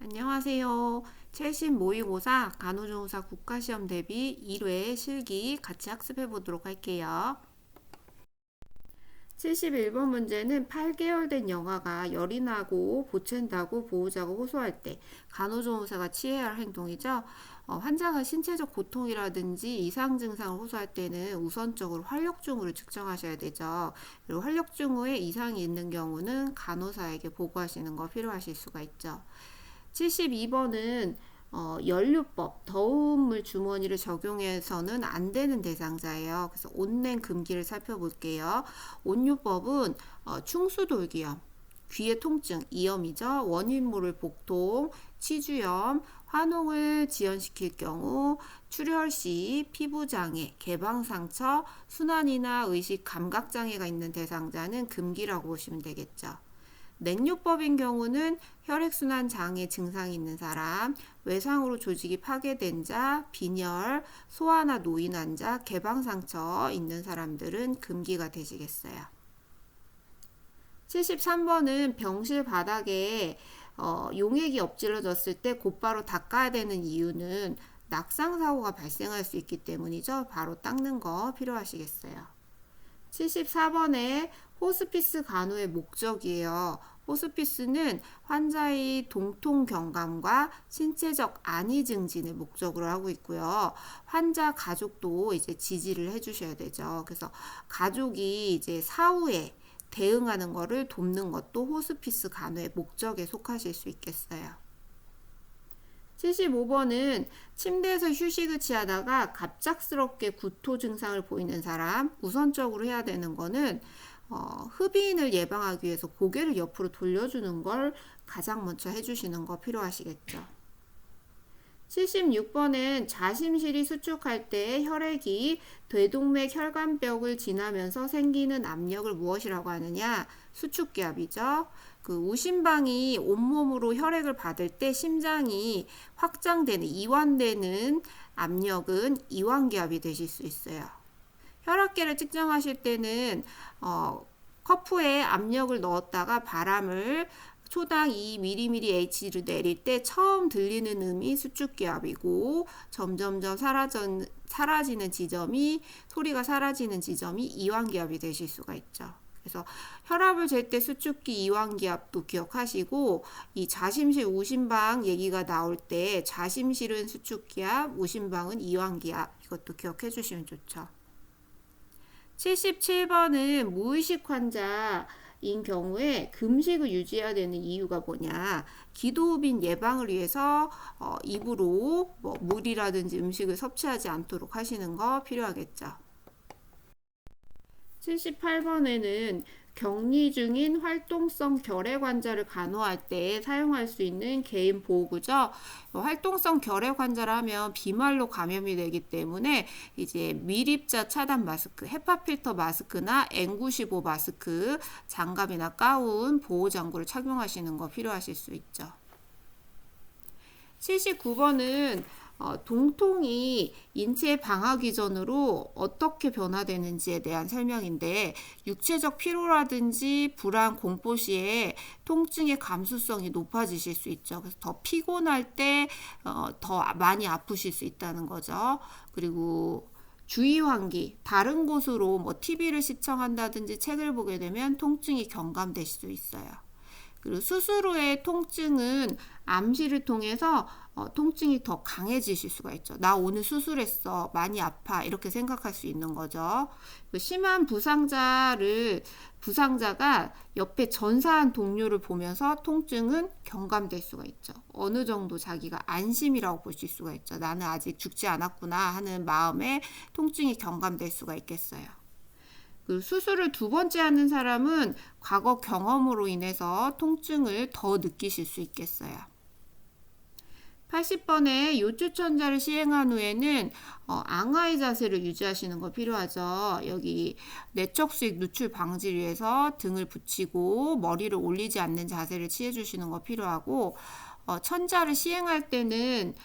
안녕하세요. 최신 모의고사 간호조무사 국가시험 대비 1회 실기 같이 학습해 보도록 할게요. 71번 문제는 8개월 된 영아가 열이 나고 보챈다고 보호자가 호소할 때 간호조무사가 취해야 할 행동이죠. 환자가 신체적 고통이라든지 이상 증상을 호소할 때는 우선적으로 활력증후를 측정하셔야 되죠. 그리고 활력증후에 이상이 있는 경우는 간호사에게 보고하시는 거 필요하실 수가 있죠. 72번은 연료법, 더운 물 주머니를 적용해서는 안 되는 대상자예요. 그래서 온냉 금기를 살펴볼게요. 온요법은 충수돌기염, 귀의 통증, 이염이죠. 원인모를 복통, 치주염, 화농을 지연시킬 경우, 출혈 시 피부장애, 개방상처, 순환이나 의식 감각장애가 있는 대상자는 금기라고 보시면 되겠죠. 냉요법인 경우는 혈액순환 장애 증상이 있는 사람, 외상으로 조직이 파괴된 자, 빈혈, 소아나 노인 환자, 개방상처 있는 사람들은 금기가 되시겠어요. 73번은 병실 바닥에 용액이 엎질러졌을 때 곧바로 닦아야 되는 이유는 낙상사고가 발생할 수 있기 때문이죠. 바로 닦는 거 필요하시겠어요. 74번에 호스피스 간호의 목적이에요. 호스피스는 환자의 동통 경감과 신체적 안위 증진을 목적으로 하고 있고요. 환자 가족도 이제 지지를 해주셔야 되죠. 그래서 가족이 이제 사후에 대응하는 거를 돕는 것도 호스피스 간호의 목적에 속하실 수 있겠어요. 75번은 침대에서 휴식을 취하다가 갑작스럽게 구토 증상을 보이는 사람, 우선적으로 해야 되는 거는 흡인을 예방하기 위해서 고개를 옆으로 돌려주는 걸 가장 먼저 해주시는 거 필요하시겠죠. 76번은 자심실이 수축할 때 혈액이 대동맥 혈관벽을 지나면서 생기는 압력을 무엇이라고 하느냐? 수축기압이죠. 그 우심방이 온몸으로 혈액을 받을 때 심장이 확장되는, 이완되는 압력은 이완기압이 되실 수 있어요. 혈압계를 측정하실 때는 커프에 압력을 넣었다가 바람을 초당 2mmH를 내릴 때 처음 들리는 음이 수축기압이고 점점점 사라지는 지점이, 소리가 사라지는 지점이 이완기압이 되실 수가 있죠. 그래서 혈압을 잴 때 수축기 이완기압도 기억하시고, 이 자심실 우심방 얘기가 나올 때 자심실은 수축기압, 우심방은 이완기압, 이것도 기억해 주시면 좋죠. 77번은 무의식 환자인 경우에 금식을 유지해야 되는 이유가 뭐냐? 기도흡인 예방을 위해서 입으로 물이라든지 음식을 섭취하지 않도록 하시는 거 필요하겠죠. 78번에는 격리 중인 활동성 결핵 환자를 간호할 때 사용할 수 있는 개인 보호구죠. 활동성 결핵 환자라면 비말로 감염이 되기 때문에 이제 밀입자 차단 마스크, 헤파 필터 마스크나 N95 마스크, 장갑이나 가운, 보호 장구를 착용하시는 거 필요하실 수 있죠. 79번은 동통이 인체 방학 이전으로 어떻게 변화되는지에 대한 설명인데, 육체적 피로라든지 불안, 공포 시에 통증의 감수성이 높아지실 수 있죠. 그래서 더 피곤할 때 더 많이 아프실 수 있다는 거죠. 그리고 주의 환기, 다른 곳으로 TV를 시청한다든지 책을 보게 되면 통증이 경감될 수 있어요. 그리고 수술 후의 통증은 암시를 통해서 통증이 더 강해지실 수가 있죠. 나 오늘 수술했어. 많이 아파. 이렇게 생각할 수 있는 거죠. 심한 부상자가 옆에 전사한 동료를 보면서 통증은 경감될 수가 있죠. 어느 정도 자기가 안심이라고 보실 수가 있죠. 나는 아직 죽지 않았구나 하는 마음에 통증이 경감될 수가 있겠어요. 그 수술을 2번째 하는 사람은 과거 경험으로 인해서 통증을 더 느끼실 수 있겠어요. 80번에 요추천자를 시행한 후에는 앙하의 자세를 유지하시는 거 필요하죠. 여기 내적 수익 누출 방지를 위해서 등을 붙이고 머리를 올리지 않는 자세를 취해 주시는 거 필요하고, 천자를 시행할 때는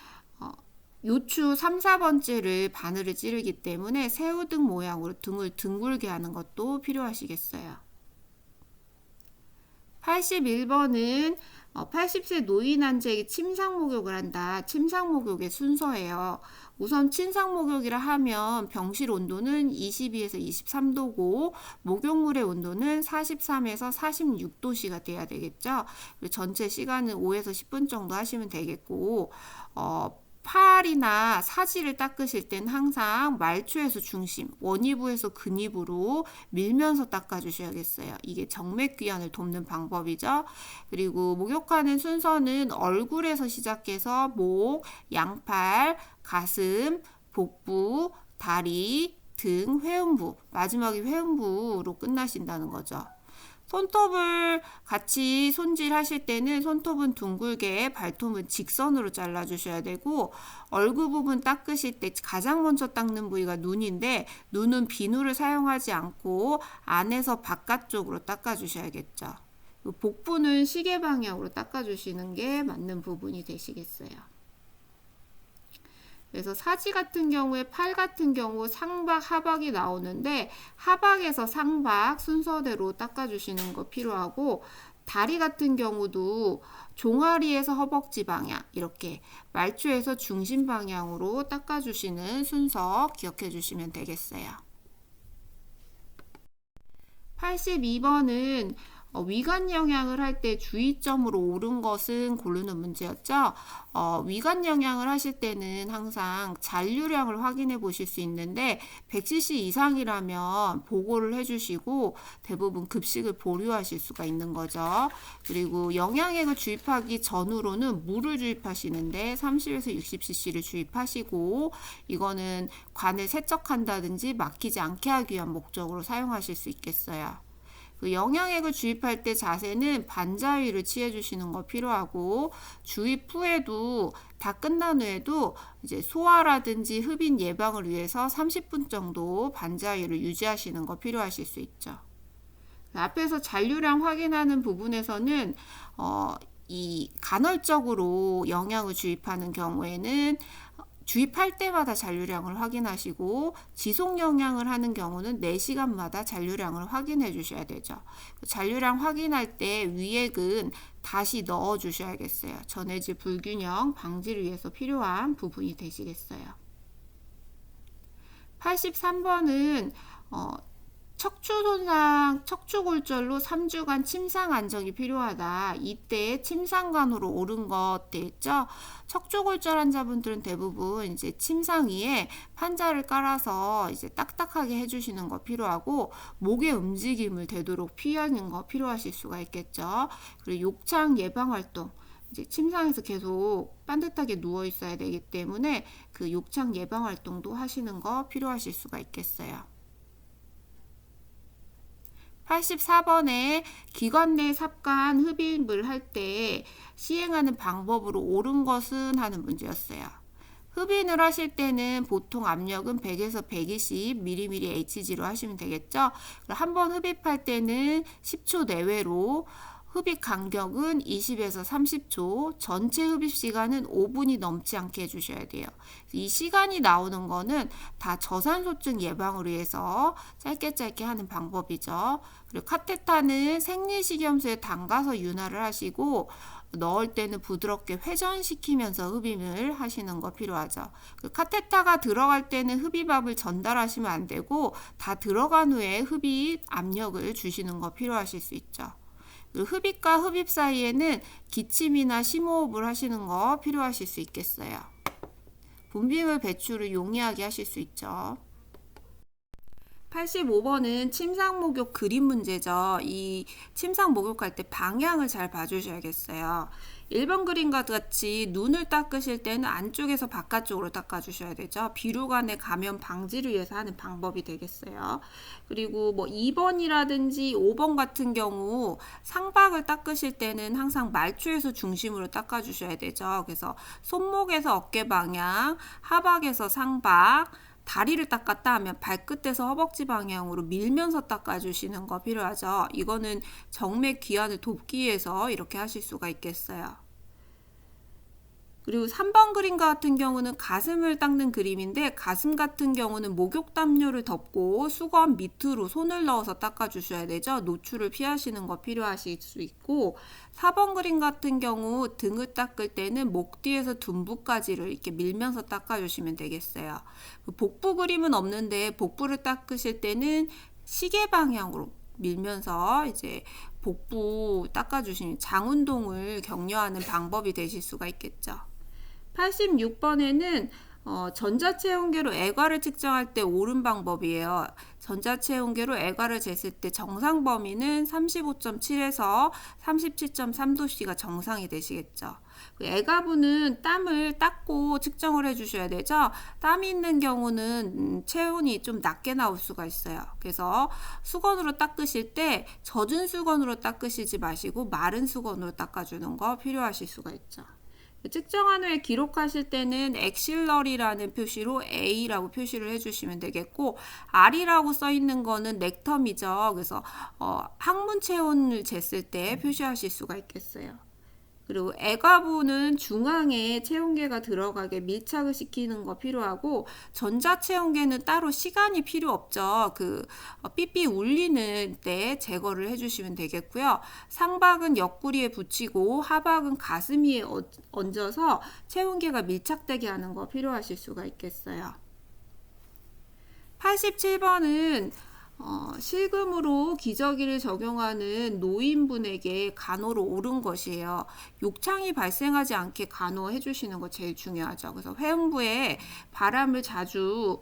요추 3, 4번째를 바늘을 찌르기 때문에 새우등 모양으로 등을 둥글게 하는 것도 필요하시겠어요. 81번은 80세 노인 환자에게 침상 목욕을 한다. 침상 목욕의 순서예요. 우선 침상 목욕이라 하면 병실 온도는 22에서 23도고 목욕물의 온도는 43에서 46도씨가 돼야 되겠죠. 그리고 전체 시간은 5에서 10분 정도 하시면 되겠고 팔이나 사지를 닦으실 땐 항상 말초에서 중심, 원위부에서 근위부로 밀면서 닦아주셔야겠어요. 이게 정맥귀환을 돕는 방법이죠. 그리고 목욕하는 순서는 얼굴에서 시작해서 목, 양팔, 가슴, 복부, 다리, 등, 회음부, 마지막에 회음부로 끝나신다는 거죠. 손톱을 같이 손질하실 때는 손톱은 둥글게, 발톱은 직선으로 잘라주셔야 되고 얼굴 부분 닦으실 때 가장 먼저 닦는 부위가 눈인데 눈은 비누를 사용하지 않고 안에서 바깥쪽으로 닦아주셔야겠죠. 복부는 시계 방향으로 닦아주시는 게 맞는 부분이 되시겠어요. 그래서 사지 같은 경우에 팔 같은 경우 상박, 하박이 나오는데 하박에서 상박 순서대로 닦아주시는 거 필요하고 다리 같은 경우도 종아리에서 허벅지 방향 이렇게 말초에서 중심 방향으로 닦아주시는 순서 기억해 주시면 되겠어요. 82번은 위관 영양을 할 때 주의점으로 옳은 것은 고르는 문제였죠. 위관 영양을 하실 때는 항상 잔류량을 확인해 보실 수 있는데 100cc 이상이라면 보고를 해주시고 대부분 급식을 보류하실 수가 있는 거죠. 그리고 영양액을 주입하기 전후로는 물을 주입하시는데 30에서 60cc를 주입하시고 이거는 관을 세척한다든지 막히지 않게 하기 위한 목적으로 사용하실 수 있겠어요. 그 영양액을 주입할 때 자세는 반자위를 취해 주시는 거 필요하고 주입 후에도 다 끝난 후에도 이제 소화라든지 흡인 예방을 위해서 30분 정도 반자위를 유지하시는 거 필요하실 수 있죠. 앞에서 잔류량 확인하는 부분에서는 이 간헐적으로 영양을 주입하는 경우에는 주입할 때마다 잔류량을 확인하시고 지속 영양을 하는 경우는 4시간마다 잔류량을 확인해 주셔야 되죠. 잔류량 확인할 때 위액은 다시 넣어 주셔야겠어요. 전해질 불균형 방지를 위해서 필요한 부분이 되시겠어요. 83번은 척추 손상, 척추골절로 3주간 침상 안정이 필요하다. 이때 침상관으로 옳은 것 되겠죠? 척추골절 환자분들은 대부분 이제 침상 위에 판자를 깔아서 이제 딱딱하게 해주시는 거 필요하고 목의 움직임을 되도록 피하는 거 필요하실 수가 있겠죠. 그리고 욕창 예방 활동. 이제 침상에서 계속 반듯하게 누워 있어야 되기 때문에 그 욕창 예방 활동도 하시는 거 필요하실 수가 있겠어요. 84번에 기관 내 삽관 흡입을 할 때 시행하는 방법으로 옳은 것은 하는 문제였어요. 흡인을 하실 때는 보통 압력은 100에서 120mmHg로 하시면 되겠죠. 한번 흡입할 때는 10초 내외로 흡입 간격은 20에서 30초, 전체 흡입 시간은 5분이 넘지 않게 해주셔야 돼요. 이 시간이 나오는 거는 다 저산소증 예방을 위해서 짧게 하는 방법이죠. 그리고 카테타는 생리식염수에 담가서 윤활을 하시고 넣을 때는 부드럽게 회전시키면서 흡입을 하시는 거 필요하죠. 그 카테타가 들어갈 때는 흡입압을 전달하시면 안 되고 다 들어간 후에 흡입 압력을 주시는 거 필요하실 수 있죠. 흡입과 흡입 사이에는 기침이나 심호흡을 하시는 거 필요하실 수 있겠어요. 분비물 배출을 용이하게 하실 수 있죠. 85번은 침상 목욕 그림 문제죠. 이 침상 목욕할 때 방향을 잘 봐주셔야겠어요. 1번 그림과 같이 눈을 닦으실 때는 안쪽에서 바깥쪽으로 닦아주셔야 되죠. 비루간의 감염 방지를 위해서 하는 방법이 되겠어요. 그리고 뭐 2번이라든지 5번 같은 경우 상박을 닦으실 때는 항상 말초에서 중심으로 닦아주셔야 되죠. 그래서 손목에서 어깨 방향, 하박에서 상박, 다리를 닦았다 하면 발끝에서 허벅지 방향으로 밀면서 닦아주시는 거 필요하죠. 이거는 정맥 귀환을 돕기 위해서 이렇게 하실 수가 있겠어요. 그리고 3번 그림 같은 경우는 가슴을 닦는 그림인데 가슴 같은 경우는 목욕 담요를 덮고 수건 밑으로 손을 넣어서 닦아주셔야 되죠. 노출을 피하시는 거 필요하실 수 있고 4번 그림 같은 경우 등을 닦을 때는 목 뒤에서 둔부까지를 이렇게 밀면서 닦아주시면 되겠어요. 복부 그림은 없는데 복부를 닦으실 때는 시계 방향으로 밀면서 이제 복부 닦아주시면 장 운동을 격려하는 방법이 되실 수가 있겠죠. 86번에는 전자체온계로 애과를 측정할 때 옳은 방법이에요. 전자체온계로 애과를 쟀을 때 정상 범위는 35.7에서 37.3도씨가 정상이 되시겠죠. 애가부는 땀을 닦고 측정을 해주셔야 되죠. 땀이 있는 경우는 체온이 좀 낮게 나올 수가 있어요. 그래서 수건으로 닦으실 때 젖은 수건으로 닦으시지 마시고 마른 수건으로 닦아주는 거 필요하실 수가 있죠. 측정한 후에 기록하실 때는 엑실러리라는 표시로 A라고 표시를 해주시면 되겠고 R이라고 써있는 거는 렉텀이죠. 그래서 항문 체온을 쟀을 때 표시하실 수가 있겠어요. 그리고 애가부는 중앙에 체온계가 들어가게 밀착을 시키는 거 필요하고 전자체온계는 따로 시간이 필요 없죠. 삐삐 울리는 때 제거를 해주시면 되겠고요. 상박은 옆구리에 붙이고 하박은 가슴 위에 얹어서 체온계가 밀착되게 하는 거 필요하실 수가 있겠어요. 87번은 실금으로 기저귀를 적용하는 노인분에게 간호로 옳은 것이에요. 욕창이 발생하지 않게 간호해 주시는 거 제일 중요하죠. 그래서 회음부에 바람을 자주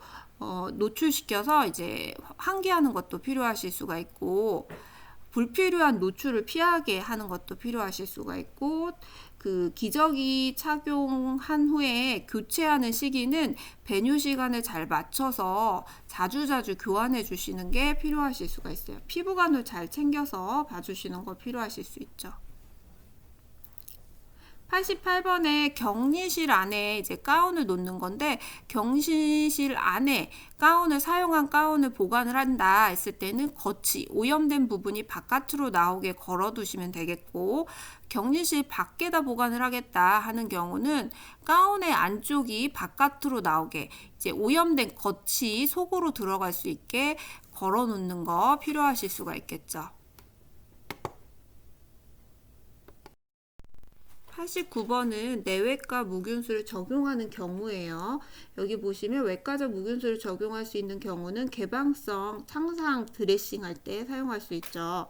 노출시켜서 이제 환기하는 것도 필요하실 수가 있고 불필요한 노출을 피하게 하는 것도 필요하실 수가 있고 기저귀 착용한 후에 교체하는 시기는 배뇨 시간을 잘 맞춰서 자주자주 교환해 주시는 게 필요하실 수가 있어요. 피부관을 잘 챙겨서 봐주시는 거 필요하실 수 있죠. 88번에 격리실 안에 이제 가운을 놓는 건데 격리실 안에 사용한 가운을 보관을 한다 했을 때는 겉이 오염된 부분이 바깥으로 나오게 걸어 두시면 되겠고 격리실 밖에다 보관을 하겠다 하는 경우는 가운의 안쪽이 바깥으로 나오게 이제 오염된 겉이 속으로 들어갈 수 있게 걸어 놓는 거 필요하실 수가 있겠죠. 89번은 내외과 무균수를 적용하는 경우예요. 여기 보시면 외과적 무균수를 적용할 수 있는 경우는 개방성 창상 드레싱 할 때 사용할 수 있죠.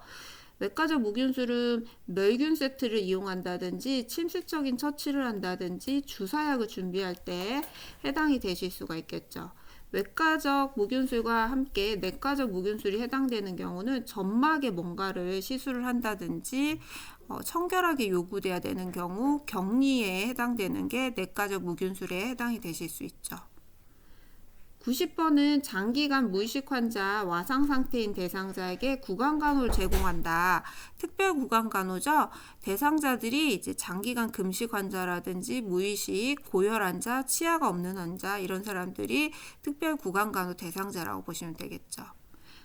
외과적 무균술은 멸균 세트를 이용한다든지 침수적인 처치를 한다든지 주사약을 준비할 때 해당이 되실 수가 있겠죠. 외과적 무균술과 함께 내과적 무균술이 해당되는 경우는 점막에 뭔가를 시술을 한다든지 청결하게 요구돼야 되는 경우 격리에 해당되는 게 내과적 무균술에 해당이 되실 수 있죠. 90번은 장기간 무의식 환자 와상 상태인 대상자에게 구강간호를 제공한다. 특별 구강간호죠. 대상자들이 이제 장기간 금식 환자라든지 무의식, 고열 환자, 치아가 없는 환자 이런 사람들이 특별 구강간호 대상자라고 보시면 되겠죠.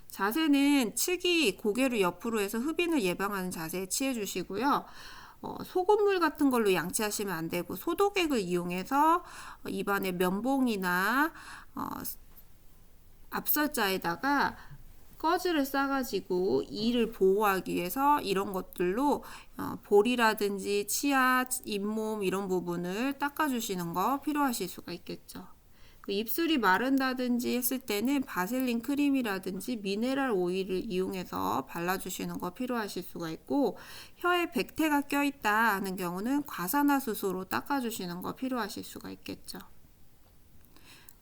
자세는 측이 고개를 옆으로 해서 흡인을 예방하는 자세에 취해 주시고요. 소금물 같은 걸로 양치하시면 안 되고 소독액을 이용해서 입안에 면봉이나 앞설자에다가 꺼즈를 싸가지고 이를 보호하기 위해서 이런 것들로 볼이라든지 치아, 잇몸 이런 부분을 닦아주시는 거 필요하실 수가 있겠죠. 입술이 마른다든지 했을 때는 바셀린 크림이라든지 미네랄 오일을 이용해서 발라주시는 거 필요하실 수가 있고 혀에 백태가 껴있다 하는 경우는 과산화수소로 닦아주시는 거 필요하실 수가 있겠죠.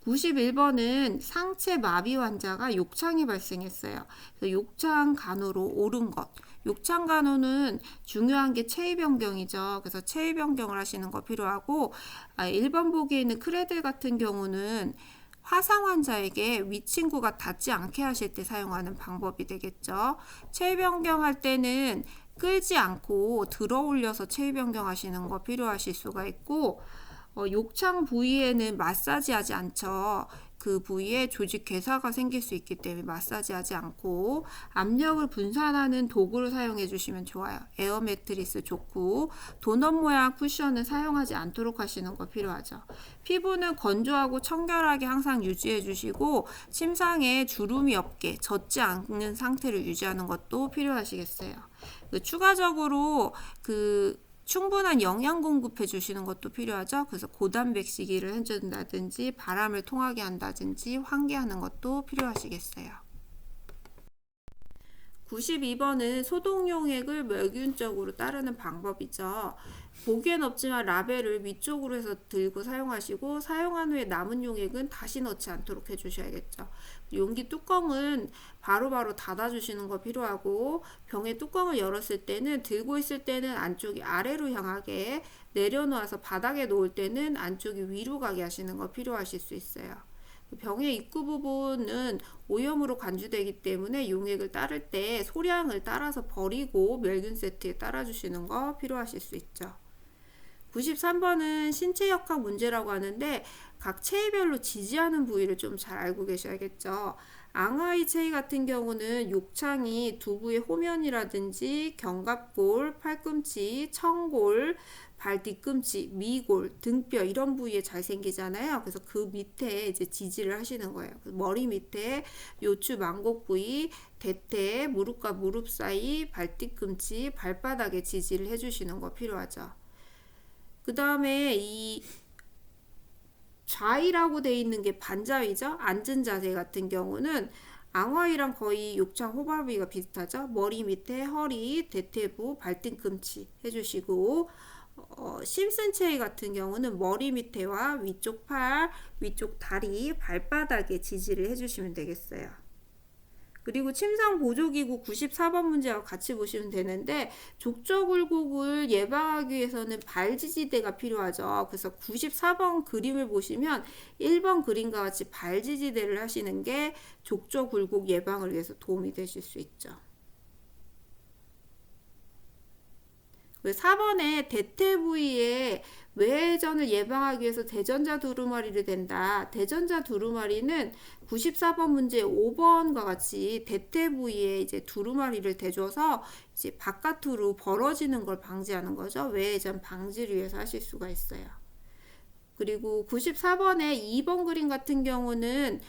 91번은 상체 마비 환자가 욕창이 발생했어요. 그래서 욕창 간호로 옳은 것. 욕창 간호는 중요한 게 체위 변경이죠. 그래서 체위 변경을 하시는 거 필요하고 1번 보기에는 크레들 같은 경우는 화상 환자에게 위친구가 닿지 않게 하실 때 사용하는 방법이 되겠죠. 체위 변경할 때는 끌지 않고 들어 올려서 체위 변경하시는 거 필요하실 수가 있고 욕창 부위에는 마사지하지 않죠. 그 부위에 조직 괴사가 생길 수 있기 때문에 마사지하지 않고 압력을 분산하는 도구를 사용해 주시면 좋아요. 에어 매트리스 좋고 도넛 모양 쿠션은 사용하지 않도록 하시는 거 필요하죠. 피부는 건조하고 청결하게 항상 유지해 주시고 침상에 주름이 없게 젖지 않는 상태를 유지하는 것도 필요하시겠어요. 추가적으로 충분한 영양 공급해 주시는 것도 필요하죠. 그래서 고단백시기를 해준다든지 바람을 통하게 한다든지 환기하는 것도 필요하시겠어요. 92번은 소독용액을 멸균적으로 따르는 방법이죠. 보기엔 없지만 라벨을 위쪽으로 해서 들고 사용하시고 사용한 후에 남은 용액은 다시 넣지 않도록 해주셔야겠죠. 용기 뚜껑은 바로바로 닫아주시는 거 필요하고 병의 뚜껑을 열었을 때는 들고 있을 때는 안쪽이 아래로 향하게 내려놓아서 바닥에 놓을 때는 안쪽이 위로 가게 하시는 거 필요하실 수 있어요. 병의 입구 부분은 오염으로 간주되기 때문에 용액을 따를 때 소량을 따라서 버리고 멸균 세트에 따라주시는 거 필요하실 수 있죠. 93번은 신체 역학 문제라고 하는데 각 체위별로 지지하는 부위를 좀 잘 알고 계셔야겠죠. 앙하이 체위 같은 경우는 욕창이 두부의 호면이라든지 견갑골, 팔꿈치, 청골, 발 뒤꿈치, 미골, 등뼈 이런 부위에 잘 생기잖아요. 그래서 그 밑에 이제 지지를 하시는 거예요. 머리 밑에 요추 망곡 부위, 대퇴, 무릎과 무릎 사이, 발 뒤꿈치, 발바닥에 지지를 해주시는 거 필요하죠. 그 다음에 이 좌위라고 되어 있는 게 반자위죠. 앉은 자세 같은 경우는 앙화위랑 거의 욕창 호발부위가 비슷하죠. 머리 밑에 허리, 대퇴부, 발뒤꿈치 해주시고 심슨 체위 같은 경우는 머리 밑에와 위쪽 팔, 위쪽 다리, 발바닥에 지지를 해주시면 되겠어요. 그리고 침상 보조기구 94번 문제와 같이 보시면 되는데 족저굴곡을 예방하기 위해서는 발지지대가 필요하죠. 그래서 94번 그림을 보시면 1번 그림과 같이 발지지대를 하시는 게 족저굴곡 예방을 위해서 도움이 되실 수 있죠. 4번에 대퇴 부위에 외회전을 예방하기 위해서 대전자 두루마리를 댄다. 대전자 두루마리는 94번 문제 5번과 같이 대퇴 부위에 이제 두루마리를 대줘서 이제 바깥으로 벌어지는 걸 방지하는 거죠. 외회전 방지를 위해서 하실 수가 있어요. 그리고 94번에 2번 그림 같은 경우는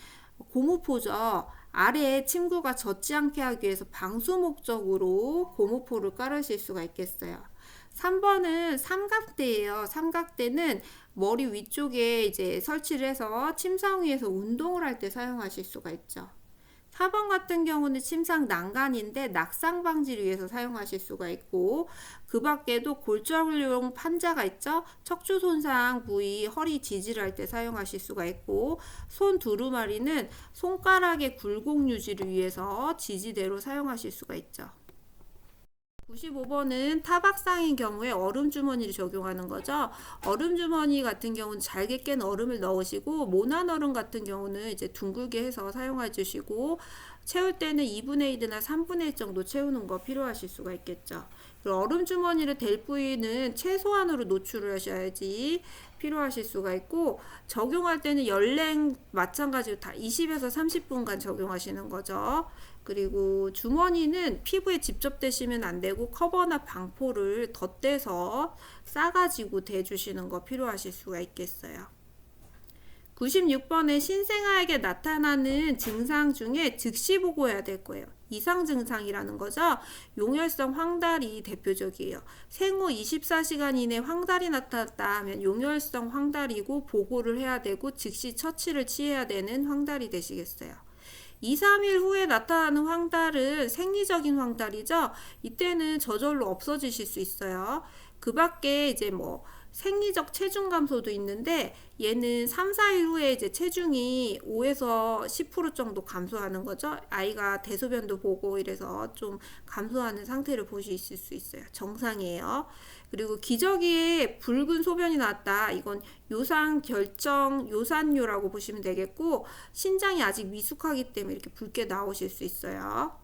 고무포죠. 아래에 침구가 젖지 않게 하기 위해서 방수 목적으로 고무포를 깔으실 수가 있겠어요. 3번은 삼각대예요. 삼각대는 머리 위쪽에 이제 설치를 해서 침상 위에서 운동을 할 때 사용하실 수가 있죠. 4번 같은 경우는 침상 난간인데 낙상 방지를 위해서 사용하실 수가 있고 그 밖에도 골절용 판자가 있죠. 척추 손상 부위 허리 지지를 할 때 사용하실 수가 있고 손 두루마리는 손가락의 굴곡 유지를 위해서 지지대로 사용하실 수가 있죠. 95번은 타박상인 경우에 얼음 주머니를 적용하는 거죠. 얼음 주머니 같은 경우는 잘게 깬 얼음을 넣으시고 모난 얼음 같은 경우는 이제 둥글게 해서 사용해 주시고 채울 때는 2분의 1이나 3분의 1 정도 채우는 거 필요하실 수가 있겠죠. 그리고 얼음 주머니를 댈 부위는 최소한으로 노출을 하셔야지 필요하실 수가 있고 적용할 때는 열냉 마찬가지로 다 20에서 30분간 적용하시는 거죠. 그리고 주머니는 피부에 직접 대시면 안 되고 커버나 방포를 덧대서 싸가지고 대주시는 거 필요하실 수가 있겠어요. 96번에 신생아에게 나타나는 증상 중에 즉시 보고해야 될 거예요. 이상 증상이라는 거죠. 용혈성 황달이 대표적이에요. 생후 24시간 이내 황달이 나타났다 하면 용혈성 황달이고 보고를 해야 되고 즉시 처치를 취해야 되는 황달이 되시겠어요. 2, 3일 후에 나타나는 황달은 생리적인 황달이죠. 이때는 저절로 없어지실 수 있어요. 그 밖에 이제 생리적 체중 감소도 있는데 얘는 3, 4일 후에 이제 체중이 5에서 10% 정도 감소하는 거죠. 아이가 대소변도 보고 이래서 좀 감소하는 상태를 보실 수 있어요. 정상이에요. 그리고 기저귀에 붉은 소변이 나왔다. 이건 요상 결정 요산요라고 보시면 되겠고 신장이 아직 미숙하기 때문에 이렇게 붉게 나오실 수 있어요.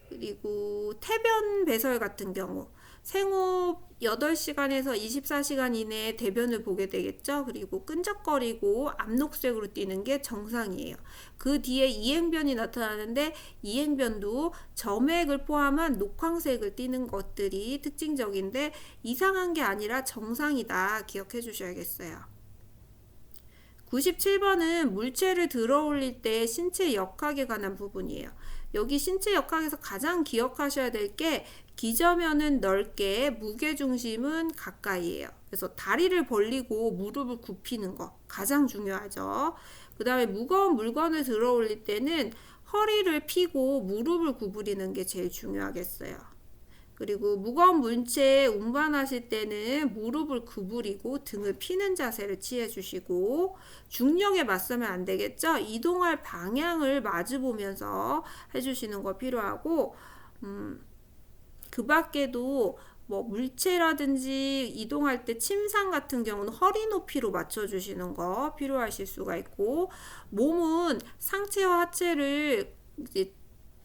그리고 태변 배설 같은 경우 생후 8시간에서 24시간 이내에 대변을 보게 되겠죠. 그리고 끈적거리고 암록색으로 띠는 게 정상이에요. 그 뒤에 이행변이 나타나는데 이행변도 점액을 포함한 녹황색을 띠는 것들이 특징적인데 이상한 게 아니라 정상이다. 기억해 주셔야겠어요. 97번은 물체를 들어 올릴 때 신체 역학에 관한 부분이에요. 여기 신체 역학에서 가장 기억하셔야 될 게 기저면은 넓게 무게중심은 가까이에요. 그래서 다리를 벌리고 무릎을 굽히는 거 가장 중요하죠. 그 다음에 무거운 물건을 들어 올릴 때는 허리를 펴고 무릎을 구부리는 게 제일 중요하겠어요. 그리고 무거운 물체에 운반하실 때는 무릎을 구부리고 등을 피는 자세를 취해 주시고 중력에 맞서면 안 되겠죠? 이동할 방향을 마주 보면서 해주시는 거 필요하고 그 밖에도 뭐 물체라든지 이동할 때 침상 같은 경우는 허리 높이로 맞춰주시는 거 필요하실 수가 있고 몸은 상체와 하체를 이제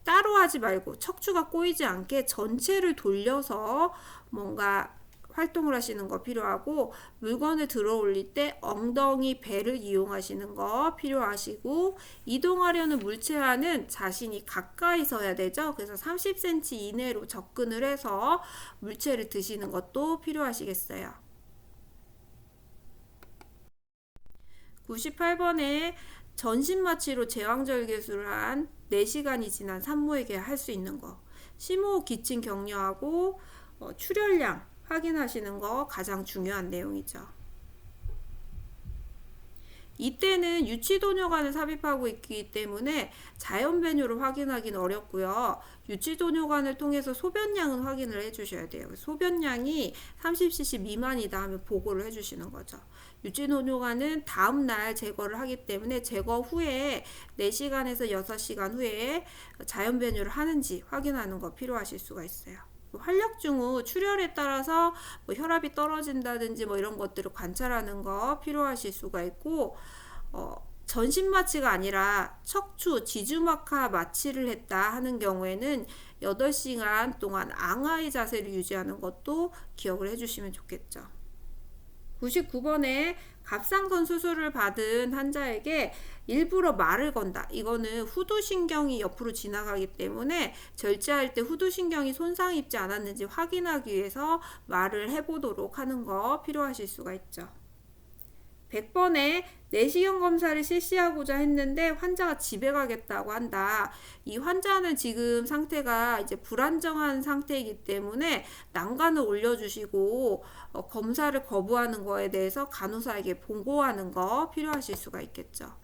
따로 하지 말고 척추가 꼬이지 않게 전체를 돌려서 뭔가 활동을 하시는 거 필요하고 물건을 들어 올릴 때 엉덩이, 배를 이용하시는 거 필요하시고 이동하려는 물체와는 자신이 가까이 서야 되죠. 그래서 30cm 이내로 접근을 해서 물체를 드시는 것도 필요하시겠어요. 98번에 전신마취로 제왕절개술을 한 4시간이 지난 산모에게 할 수 있는 거 심호흡 기침 격려하고 출혈량 확인하시는 거 가장 중요한 내용이죠. 이때는 유치도뇨관을 삽입하고 있기 때문에 자연배뇨를 확인하기는 어렵고요. 유치도뇨관을 통해서 소변량은 확인을 해주셔야 돼요. 소변량이 30cc 미만이다 하면 보고를 해주시는 거죠. 유치도뇨관은 다음날 제거를 하기 때문에 제거 후에 4시간에서 6시간 후에 자연배뇨를 하는지 확인하는 거 필요하실 수가 있어요. 활력증 후 출혈에 따라서 뭐 혈압이 떨어진다든지 뭐 이런 것들을 관찰하는 거 필요하실 수가 있고 전신 마취가 아니라 척추 지주막하 마취를 했다 하는 경우에는 8시간 동안 앙하의 자세를 유지하는 것도 기억을 해주시면 좋겠죠. 99번에 갑상선 수술을 받은 환자에게 일부러 말을 건다. 이거는 후두신경이 옆으로 지나가기 때문에 절제할 때 후두신경이 손상 입지 않았는지 확인하기 위해서 말을 해보도록 하는 거 필요하실 수가 있죠. 100번에 내시경 검사를 실시하고자 했는데 환자가 집에 가겠다고 한다. 이 환자는 지금 상태가 이제 불안정한 상태이기 때문에 난간을 올려주시고 검사를 거부하는 거에 대해서 간호사에게 보고하는 거 필요하실 수가 있겠죠.